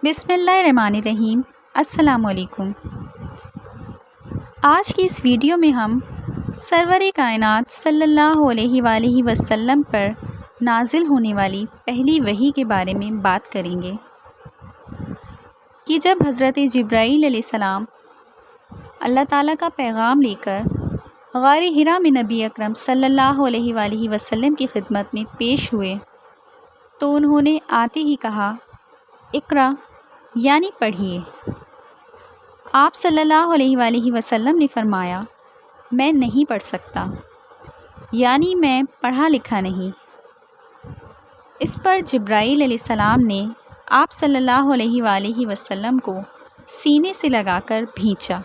بسم اللہ الرحمن الرحیم۔ السلام علیکم۔ آج کی اس ویڈیو میں ہم سرور کائنات صلی اللہ علیہ وآلہ وسلم پر نازل ہونے والی پہلی وحی کے بارے میں بات کریں گے کہ جب حضرت جبرائیل علیہ السلام اللہ تعالیٰ کا پیغام لے کر غار حرا میں نبی اکرم صلی اللہ علیہ وآلہ وسلم کی خدمت میں پیش ہوئے تو انہوں نے آتے ہی کہا، اقرا یعنی پڑھیے۔ آپ صلی اللہ علیہ وآلہ وسلم نے فرمایا، میں نہیں پڑھ سکتا، یعنی میں پڑھا لکھا نہیں۔ اس پر جبرائیل علیہ السلام نے آپ صلی اللہ علیہ وآلہ وسلم کو سینے سے لگا کر بھینچا۔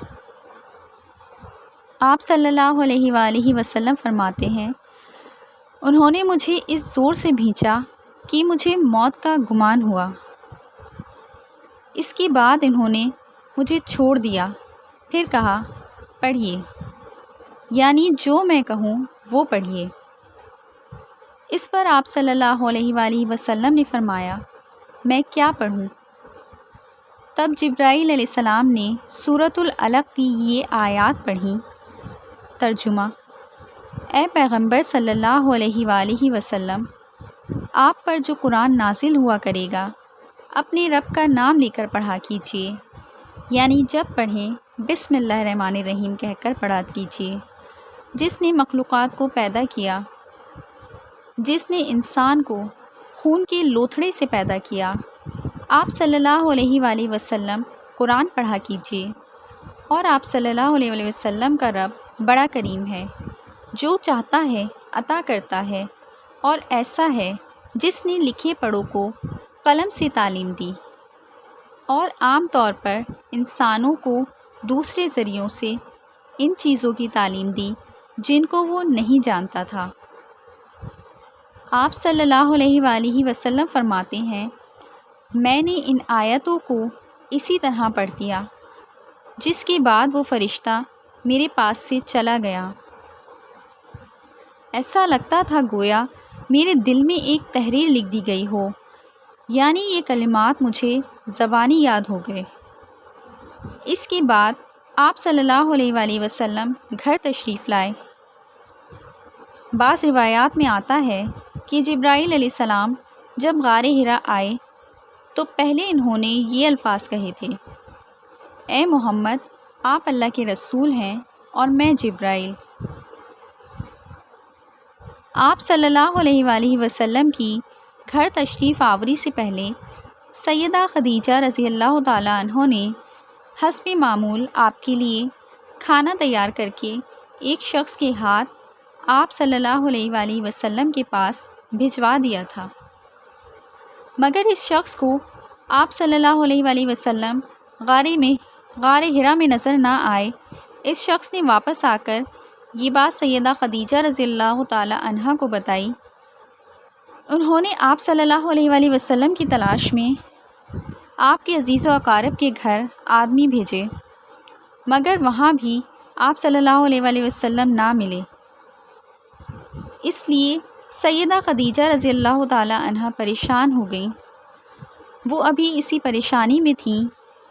آپ صلی اللہ علیہ وآلہ وسلم فرماتے ہیں، انہوں نے مجھے اس زور سے بھینچا کہ مجھے موت کا گمان ہوا۔ اس کے بعد انہوں نے مجھے چھوڑ دیا، پھر کہا، پڑھیے، یعنی جو میں کہوں وہ پڑھیے۔ اس پر آپ صلی اللہ علیہ وآلہ وسلم نے فرمایا، میں کیا پڑھوں؟ تب جبرائیل علیہ السلام نے سورۃ العلق کی یہ آیات پڑھیں۔ ترجمہ: اے پیغمبر صلی اللہ علیہ وآلہ وسلم، آپ پر جو قرآن نازل ہوا کرے گا اپنے رب کا نام لے کر پڑھا کیجیے، یعنی جب پڑھیں بسم اللہ الرحمن الرحیم کہہ کر پڑھا کیجیے۔ جس نے مخلوقات کو پیدا کیا، جس نے انسان کو خون کے لوتھڑے سے پیدا کیا، آپ صلی اللہ علیہ وآلہ وسلم قرآن پڑھا کیجیے۔ اور آپ صلی اللہ علیہ وآلہ وسلم کا رب بڑا کریم ہے، جو چاہتا ہے عطا کرتا ہے، اور ایسا ہے جس نے لکھے پڑھوں کو قلم سے تعلیم دی، اور عام طور پر انسانوں کو دوسرے ذریعوں سے ان چیزوں کی تعلیم دی جن کو وہ نہیں جانتا تھا۔ آپ صلی اللہ علیہ وآلہ وسلم فرماتے ہیں، میں نے ان آیتوں کو اسی طرح پڑھ دیا، جس کے بعد وہ فرشتہ میرے پاس سے چلا گیا۔ ایسا لگتا تھا گویا میرے دل میں ایک تحریر لکھ دی گئی ہو، یعنی یہ کلمات مجھے زبانی یاد ہو گئے۔ اس کے بعد آپ صلی اللہ علیہ وآلہ وسلم گھر تشریف لائے۔ بعض روایات میں آتا ہے کہ جبرائیل علیہ السلام جب غار حرا آئے تو پہلے انہوں نے یہ الفاظ کہے تھے، اے محمد، آپ اللہ کے رسول ہیں اور میں جبرائیل۔ آپ صلی اللہ علیہ وآلہ وسلم کی گھر تشریف آوری سے پہلے سیدہ خدیجہ رضی اللہ تعالیٰ عنہ نے حسب معمول آپ کے لیے کھانا تیار کر کے ایک شخص کے ہاتھ آپ صلی اللہ علیہ وآلہ وسلم کے پاس بھجوا دیا تھا، مگر اس شخص کو آپ صلی اللہ علیہ وآلہ وسلم غار حرا میں نظر نہ آئے۔ اس شخص نے واپس آ کر یہ بات سیدہ خدیجہ رضی اللہ تعالیٰ عنہا کو بتائی۔ انہوں نے آپ صلی اللہ علیہ وآلہ وسلم کی تلاش میں آپ کے عزیز و اقارب کے گھر آدمی بھیجے، مگر وہاں بھی آپ صلی اللہ علیہ وآلہ وسلم نہ ملے۔ اس لیے سیدہ خدیجہ رضی اللہ تعالیٰ عنہا پریشان ہو گئیں۔ وہ ابھی اسی پریشانی میں تھیں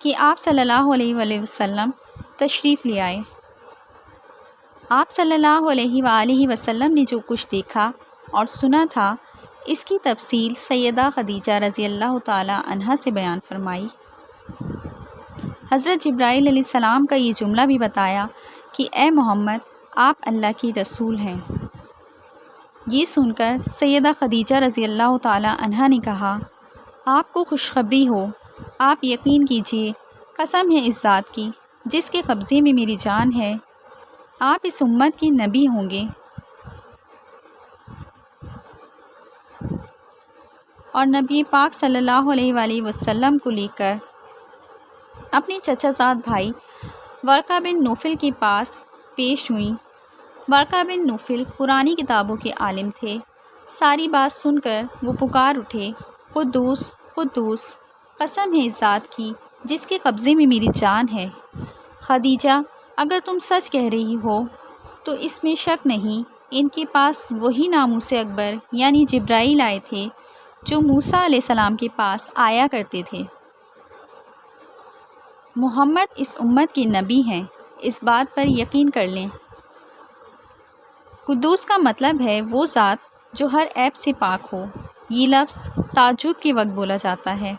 کہ آپ صلی اللہ علیہ وآلہ وسلم تشریف لے آئے۔ آپ صلی اللہ علیہ وآلہ وسلم نے جو کچھ دیکھا اور سنا تھا، اس کی تفصیل سیدہ خدیجہ رضی اللہ تعالیٰ عنہا سے بیان فرمائی۔ حضرت جبرائیل علیہ السلام کا یہ جملہ بھی بتایا کہ اے محمد، آپ اللہ کی رسول ہیں۔ یہ سن کر سیدہ خدیجہ رضی اللہ تعالیٰ عنہا نے کہا، آپ کو خوشخبری ہو، آپ یقین کیجئے، قسم ہے اس ذات کی جس کے قبضے میں میری جان ہے، آپ اس امت کے نبی ہوں گے، اور نبی پاک صلی اللہ علیہ وآلہ وسلم کو لے کر اپنے چچا زاد بھائی ورقہ بن نوفل کے پاس پیش ہوئیں۔ ورقہ بن نوفل پرانی کتابوں کے عالم تھے۔ ساری بات سن کر وہ پکار اٹھے، قدوس قدوس، قسم ہے اس ذات کی جس کے قبضے میں میری جان ہے، خدیجہ، اگر تم سچ کہہ رہی ہو تو اس میں شک نہیں، ان کے پاس وہی ناموس اکبر یعنی جبرائیل آئے تھے جو موسیٰ علیہ السلام کے پاس آیا کرتے تھے۔ محمد اس امت کے نبی ہیں، اس بات پر یقین کر لیں۔ قدوس کا مطلب ہے وہ ذات جو ہر عیب سے پاک ہو۔ یہ لفظ تعجب کے وقت بولا جاتا ہے۔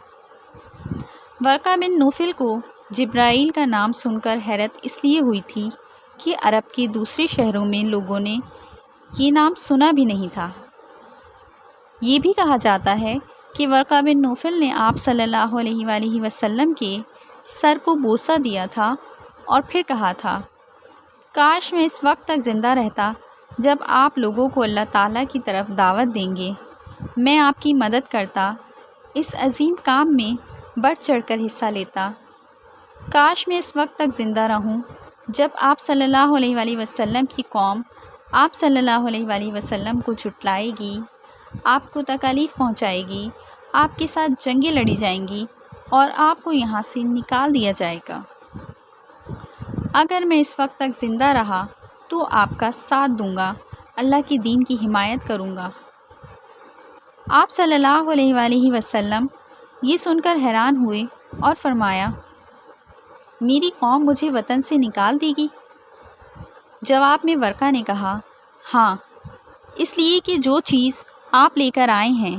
ورقہ بن نوفل کو جبرائیل کا نام سن کر حیرت اس لیے ہوئی تھی کہ عرب کے دوسرے شہروں میں لوگوں نے یہ نام سنا بھی نہیں تھا۔ یہ بھی کہا جاتا ہے کہ ورقہ بن نوفل نے آپ صلی اللہ علیہ وآلہ وسلم کے سر کو بوسہ دیا تھا اور پھر کہا تھا، کاش میں اس وقت تک زندہ رہتا جب آپ لوگوں کو اللہ تعالیٰ کی طرف دعوت دیں گے، میں آپ کی مدد کرتا، اس عظیم کام میں بڑھ چڑھ کر حصہ لیتا۔ کاش میں اس وقت تک زندہ رہوں جب آپ صلی اللہ علیہ وآلہ وسلم کی قوم آپ صلی اللہ علیہ وآلہ وسلم کو جھٹلائے گی، آپ کو تکالیف پہنچائے گی، آپ کے ساتھ جنگیں لڑی جائیں گی اور آپ کو یہاں سے نکال دیا جائے گا۔ اگر میں اس وقت تک زندہ رہا تو آپ کا ساتھ دوں گا، اللہ کے دین کی حمایت کروں گا۔ آپ صلی اللہ علیہ وآلہ وسلم یہ سن کر حیران ہوئے اور فرمایا، میری قوم مجھے وطن سے نکال دے گی؟ جواب میں ورقہ نے کہا، ہاں، اس لیے کہ جو چیز آپ لے کر آئے ہیں،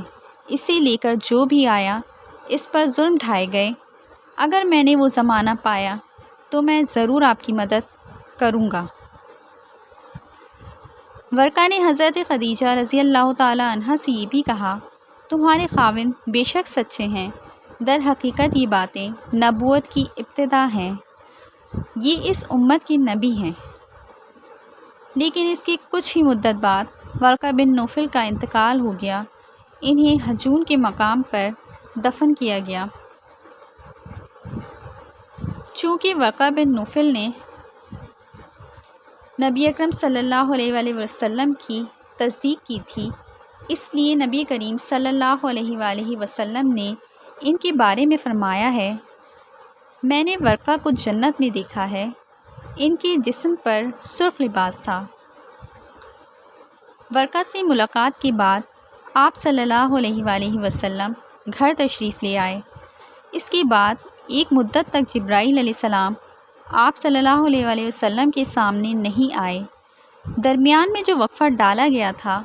اسے لے کر جو بھی آیا اس پر ظلم ڈھائے گئے، اگر میں نے وہ زمانہ پایا تو میں ضرور آپ کی مدد کروں گا۔ ورقہ نے حضرت خدیجہ رضی اللہ تعالی عنہ سے یہ بھی کہا، تمہارے خاوند بے شک سچے ہیں، در حقیقت یہ باتیں نبوت کی ابتدا ہیں، یہ اس امت کے نبی ہیں۔ لیکن اس کی کچھ ہی مدت بعد ورقہ بن نوفل کا انتقال ہو گیا، انہیں ہجون کے مقام پر دفن کیا گیا۔ چونکہ ورقہ بن نوفل نے نبی اکرم صلی اللہ علیہ وآلہ وسلم کی تصدیق کی تھی، اس لیے نبی کریم صلی اللہ علیہ وآلہ وسلم نے ان کے بارے میں فرمایا ہے، میں نے ورقہ کو جنت میں دیکھا ہے، ان کے جسم پر سرخ لباس تھا۔ ورقہ سے ملاقات کے بعد آپ صلی اللہ علیہ وآلہ وسلم گھر تشریف لے آئے۔ اس کے بعد ایک مدت تک جبرائیل علیہ السلام آپ صلی اللہ علیہ وآلہ وسلم کے سامنے نہیں آئے۔ درمیان میں جو وقفہ ڈالا گیا تھا،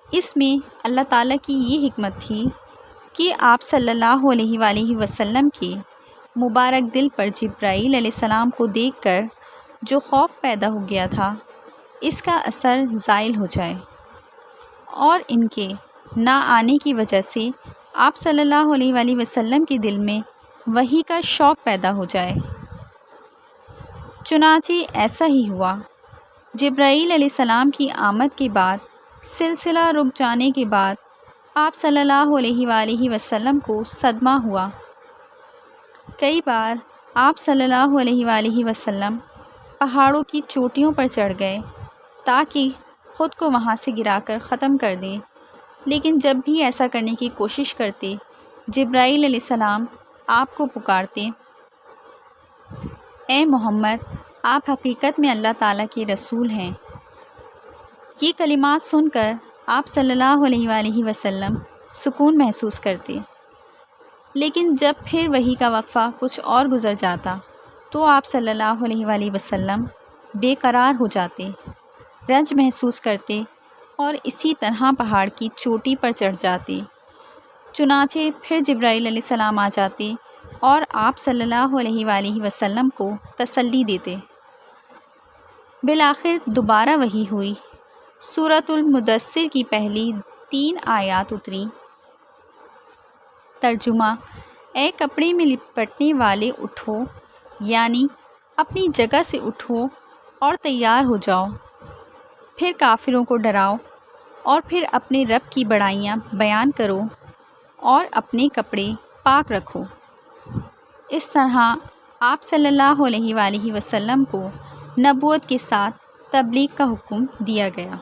اس میں اللہ تعالیٰ کی یہ حکمت تھی کہ آپ صلی اللہ علیہ وآلہ وسلم کے مبارک دل پر جبرائیل علیہ السلام کو دیکھ کر جو خوف پیدا ہو گیا تھا، اس کا اثر زائل ہو جائے اور ان کے نہ آنے کی وجہ سے آپ صلی اللہ علیہ وآلہ وسلم کے دل میں وحی کا شوق پیدا ہو جائے۔ چنانچہ ایسا ہی ہوا۔ جبرائیل علیہ السلام کی آمد کے بعد سلسلہ رک جانے کے بعد آپ صلی اللہ علیہ وآلہ وسلم کو صدمہ ہوا۔ کئی بار آپ صلی اللہ علیہ وآلہ وسلم پہاڑوں کی چوٹیوں پر چڑھ گئے تاکہ خود کو وہاں سے گرا کر ختم کر دیں، لیکن جب بھی ایسا کرنے کی کوشش کرتے، جبرائیل علیہ السلام آپ کو پکارتے، اے محمد، آپ حقیقت میں اللہ تعالیٰ کے رسول ہیں۔ یہ کلمات سن کر آپ صلی اللہ علیہ وآلہ وسلم سکون محسوس کرتے، لیکن جب پھر وحی کا وقفہ کچھ اور گزر جاتا تو آپ صلی اللہ علیہ وآلہ وسلم بے قرار ہو جاتے، رنج محسوس کرتے اور اسی طرح پہاڑ کی چوٹی پر چڑھ جاتے۔ چنانچہ پھر جبرائیل علیہ السلام آ جاتے اور آپ صلی اللہ علیہ وآلہ وسلم کو تسلی دیتے۔ بالآخر دوبارہ وحی ہوئی، سورۃ المدثر کی پہلی 3 آیات اتریں۔ ترجمہ: اے کپڑے میں لپٹنے والے اٹھو، یعنی اپنی جگہ سے اٹھو اور تیار ہو جاؤ، پھر کافروں کو ڈراؤ اور پھر اپنے رب کی بڑائیاں بیان کرو اور اپنے کپڑے پاک رکھو۔ اس طرح آپ صلی اللہ علیہ وآلہ وسلم کو نبوت کے ساتھ تبلیغ کا حکم دیا گیا۔